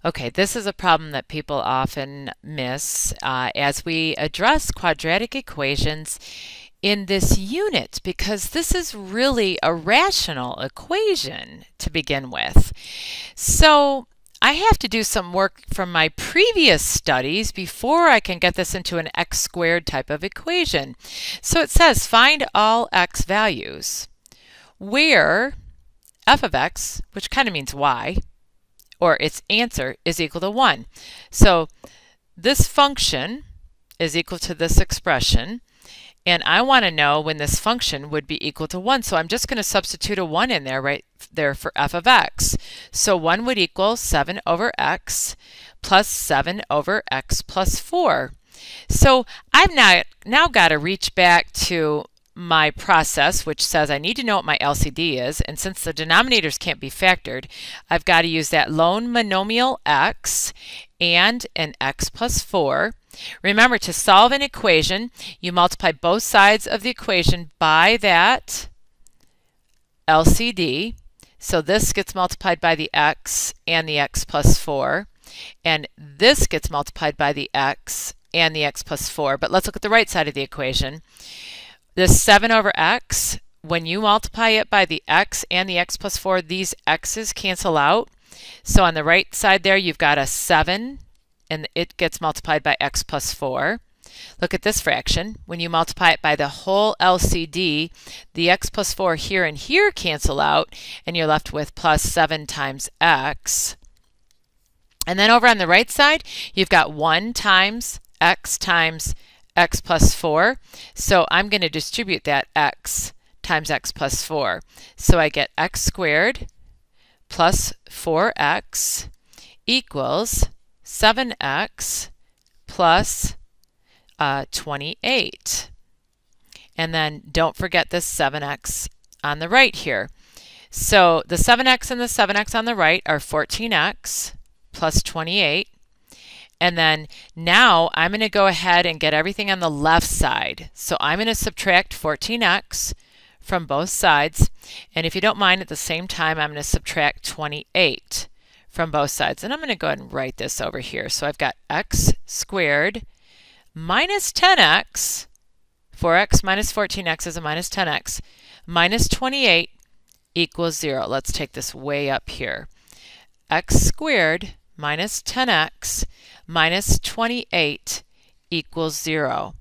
Okay, this is a problem that people often miss as we address quadratic equations in this unit, because this is really a rational equation to begin with. So I have to do some work from my previous studies before I can get this into an x squared type of equation. So it says find all x values where f of x, which kind of means y, or its answer, is equal to 1. So this function is equal to this expression, and I want to know when this function would be equal to 1. So I'm just going to substitute a 1 in there right there for f of x. So 1 would equal 7 over x plus 7 over x plus 4. So I've now got to reach back to my process, which says I need to know what my LCD is, and since the denominators can't be factored, I've got to use that lone monomial x and an x plus 4. Remember, to solve an equation, you multiply both sides of the equation by that LCD. So this gets multiplied by the x and the x plus 4, and this gets multiplied by the x and the x plus 4. But let's look at the right side of the equation. This 7 over x, when you multiply it by the x and the x plus 4, these x's cancel out. So on the right side there, you've got a 7, and it gets multiplied by x plus 4. Look at this fraction. When you multiply it by the whole LCD, the x plus 4 here and here cancel out, and you're left with plus 7 times x. And then over on the right side, you've got 1 times x plus 4. So I'm going to distribute that x times x plus 4. So I get x squared plus 4x equals 7x plus 28. And then don't forget this 7x on the right here. So the 7x and the 7x on the right are 14x plus 28. And then now I'm going to go ahead and get everything on the left side. So I'm going to subtract 14x from both sides. And if you don't mind, at the same time, I'm going to subtract 28 from both sides. And I'm going to go ahead and write this over here. So I've got x squared minus 10x, 4x minus 14x is a minus 10x, minus 28 equals 0. Let's take this way up here. X squared minus 10x minus 28 equals 0.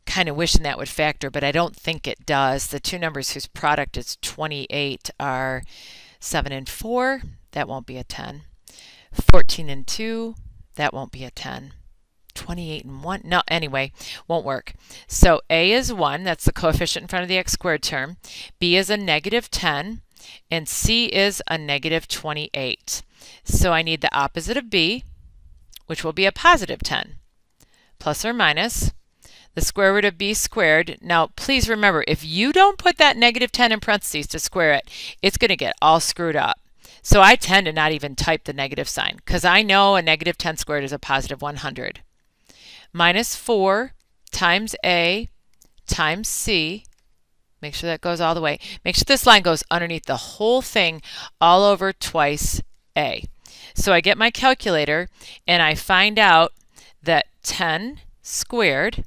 Kind of wishing that would factor, but I don't think it does. The two numbers whose product is 28 are 7 and 4. That won't be a 10. 14 and 2. That won't be a 10. 28 and 1. No, anyway, won't work. So a is 1. That's the coefficient in front of the x squared term. B is a negative 10. And c is a negative 28. So I need the opposite of b, which will be a positive 10, plus or minus the square root of b squared. Now, please remember, if you don't put that negative 10 in parentheses to square it, it's going to get all screwed up. So I tend to not even type the negative sign, because I know a negative 10 squared is a positive 100. Minus 4 times a times c. Make sure that goes all the way. Make sure this line goes underneath the whole thing, all over twice a. So I get my calculator, and I find out that 10 squared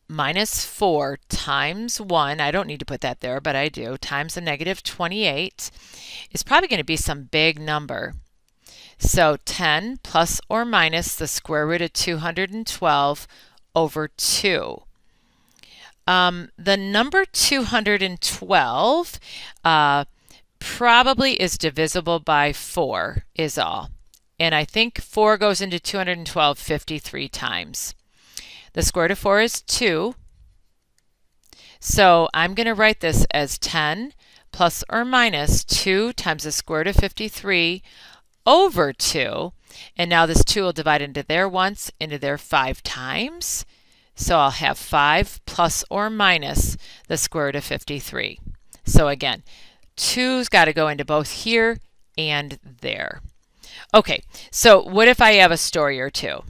minus 4 times 1, I don't need to put that there, but I do, times a negative 28 is probably going to be some big number. So 10 plus or minus the square root of 212 over 2. The number 212 probably is divisible by 4 is all. And I think 4 goes into 212 53 times. The square root of 4 is 2. So I'm going to write this as 10 plus or minus 2 times the square root of 53 over 2. And now this 2 will divide into there once, into there 5 times. So I'll have 5 plus or minus the square root of 53. So again, 2's got to go into both here and there. Okay, so what if I have a story or two?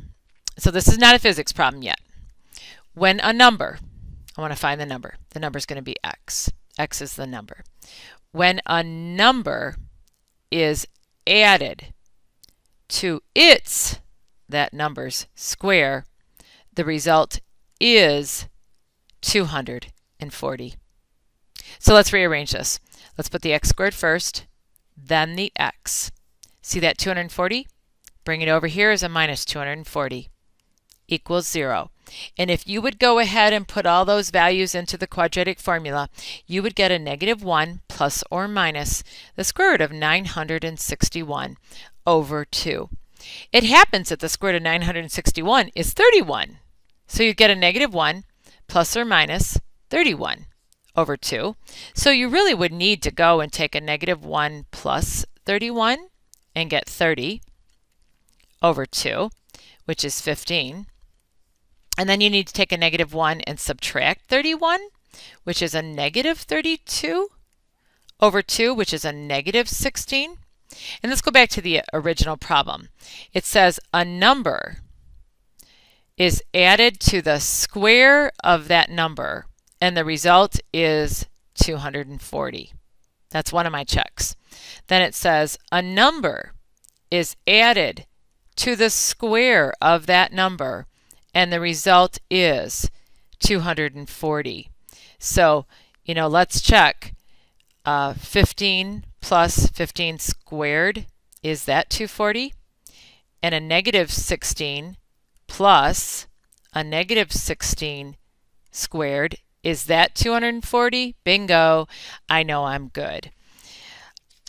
So this is not a physics problem yet. When a number, I want to find the number is going to be x. X is the number. When a number is added to its, that number's, square, the result is 240. So let's rearrange this. Let's put the x squared first, then the x. See that 240? Bring it over here as a minus 240 equals 0. And if you would go ahead and put all those values into the quadratic formula, you would get a negative 1 plus or minus the square root of 961 over 2. It happens that the square root of 961 is 31. So you get a negative 1 plus or minus 31 over 2. So you really would need to go and take a negative 1 plus 31 and get 30 over 2, which is 15. And then you need to take a negative 1 and subtract 31, which is a negative 32 over 2, which is a negative 16. And let's go back to the original problem. It says a number is added to the square of that number, and the result is 240. That's one of my checks. Then it says a number is added to the square of that number, and the result is 240. So, let's check. 15 plus 15 squared, is that 240? And a negative 16 plus a negative 16 squared, is that 240? Bingo, I know I'm good.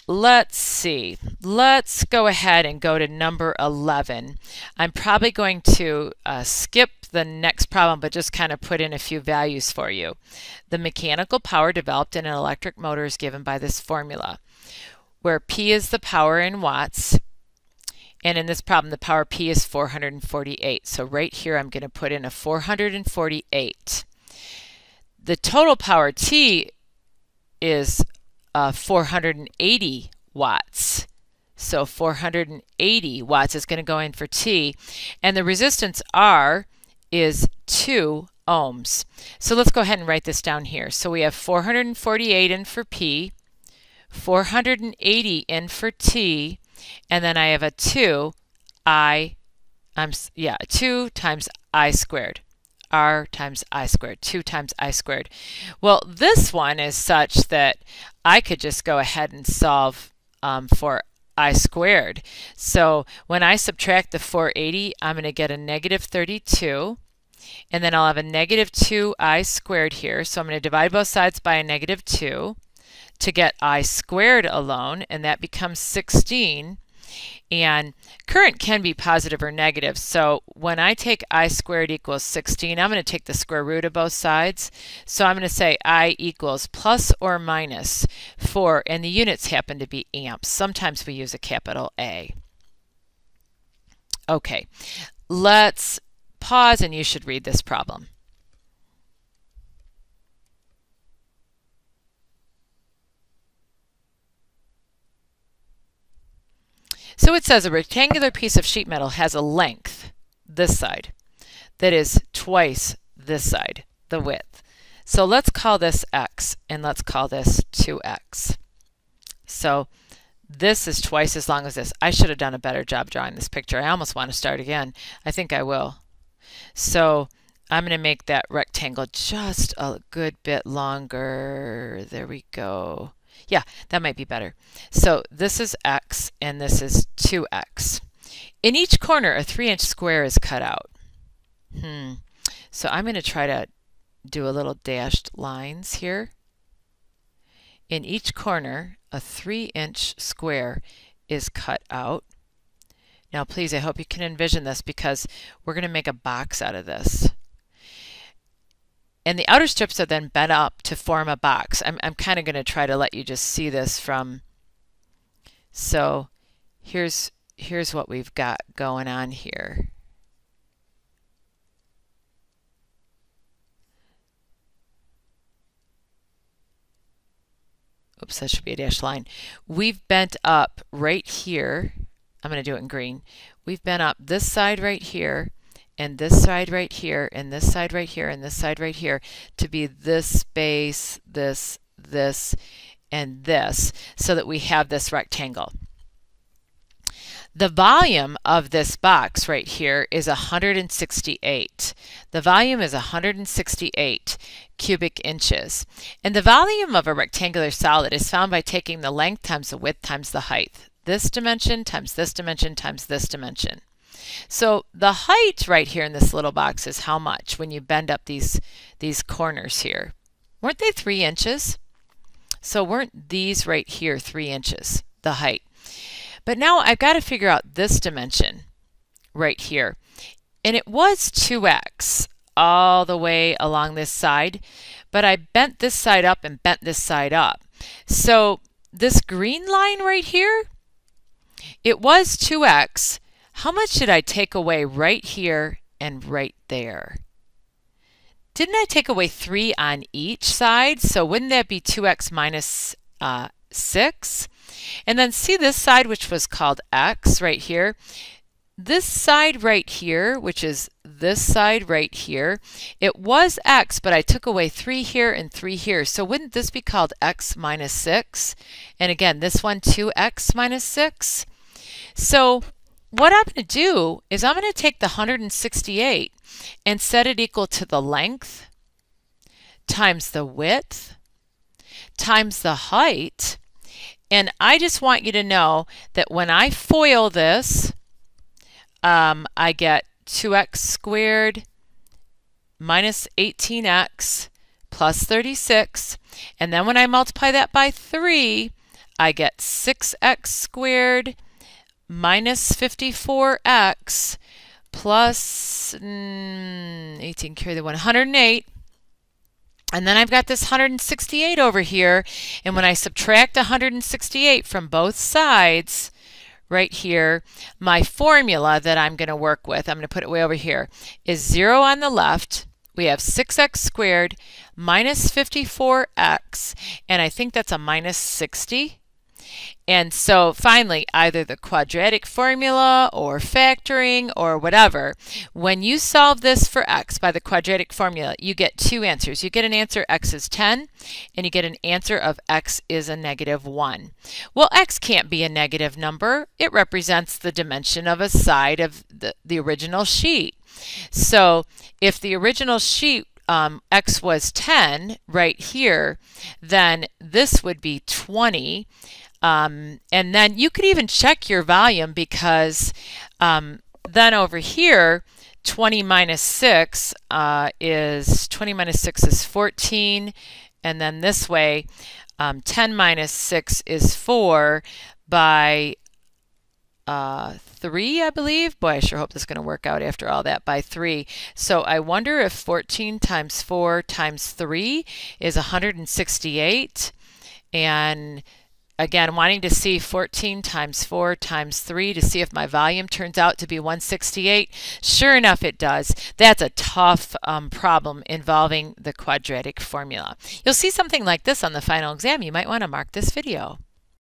Let's see. Let's go ahead and go to number 11. I'm probably going to skip the next problem, but just kind of put in a few values for you. The mechanical power developed in an electric motor is given by this formula, where P is the power in watts, and in this problem the power P is 448. So right here I'm going to put in a 448. The total power T is 480 watts. So 480 watts is going to go in for T, and the resistance R is 2 ohms. So let's go ahead and write this down here. So we have 448 in for P, 480 in for T, and then I have a 2 times I squared. R times I squared, 2 times I squared. Well, this one is such that I could just go ahead and solve for I squared. So when I subtract the 480, I'm going to get a negative 32, and then I'll have a negative 2I squared here. So I'm going to divide both sides by a negative 2 to get I squared alone, and that becomes 16. And current can be positive or negative. So when I take I squared equals 16, I'm going to take the square root of both sides. So I'm going to say I equals plus or minus 4, and the units happen to be amps. Sometimes we use a capital A. Okay, let's pause, and you should read this problem. So it says a rectangular piece of sheet metal has a length, this side, that is twice this side, the width. So let's call this x, and let's call this 2x. So this is twice as long as this. I should have done a better job drawing this picture. I almost want to start again. I think I will. So I'm going to make that rectangle just a good bit longer. There we go. Yeah, that might be better. So this is x, and this is 2x. In each corner, a 3-inch square is cut out. So I'm going to try to do a little dashed lines here. In each corner, a 3-inch square is cut out. Now please, I hope you can envision this, because we're going to make a box out of this. And the outer strips are then bent up to form a box. I'm kind of going to try to let you just see this from. So here's what we've got going on here. Oops, that should be a dashed line. We've bent up right here. I'm going to do it in green. We've bent up this side right here, and this side right here, and this side right here, and this side right here to be this space, this, and this, so that we have this rectangle. The volume of this box right here is 168. The volume is 168 cubic inches. And the volume of a rectangular solid is found by taking the length times the width times the height. This dimension times this dimension times this dimension. So the height right here in this little box is how much when you bend up these corners here? Weren't they 3 inches? So weren't these right here 3 inches, the height? But now I've got to figure out this dimension right here. And it was 2x all the way along this side, but I bent this side up and bent this side up. So this green line right here, it was 2x. How much did I take away right here and right there? Didn't I take away 3 on each side? So wouldn't that be 2x minus 6? And then see this side, which was called x right here. This side right here, which is this side right here, it was x, but I took away 3 here and 3 here. So wouldn't this be called x minus 6? And again, this one 2x minus 6. So what I'm going to do is I'm going to take the 168 and set it equal to the length times the width times the height. And I just want you to know that when I FOIL this, I get 2x squared minus 18x plus 36. And then when I multiply that by 3, I get 6x squared minus 54x plus 18, carry the 108. And then I've got this 168 over here, and when I subtract 168 from both sides, right here, my formula that I'm going to work with, I'm going to put it way over here, is 0 on the left. We have 6x squared minus 54x, and I think that's a minus 60. And so finally, either the quadratic formula or factoring or whatever, when you solve this for x by the quadratic formula, you get 2 answers. You get an answer x is 10, and you get an answer of x is a negative 1. Well, x can't be a negative number. It represents the dimension of a side of the original sheet. So if the original sheet x was 10 right here, then this would be 20. And then you could even check your volume, because then over here 20 minus 6 is 14, and then this way 10 minus 6 is 4 by 3, I believe. Boy, I sure hope this is going to work out after all that, by 3. So I wonder if 14 times 4 times 3 is 168. And again, wanting to see 14 times 4 times 3 to see if my volume turns out to be 168. Sure enough, it does. That's a tough problem involving the quadratic formula. You'll see something like this on the final exam. You might want to mark this video.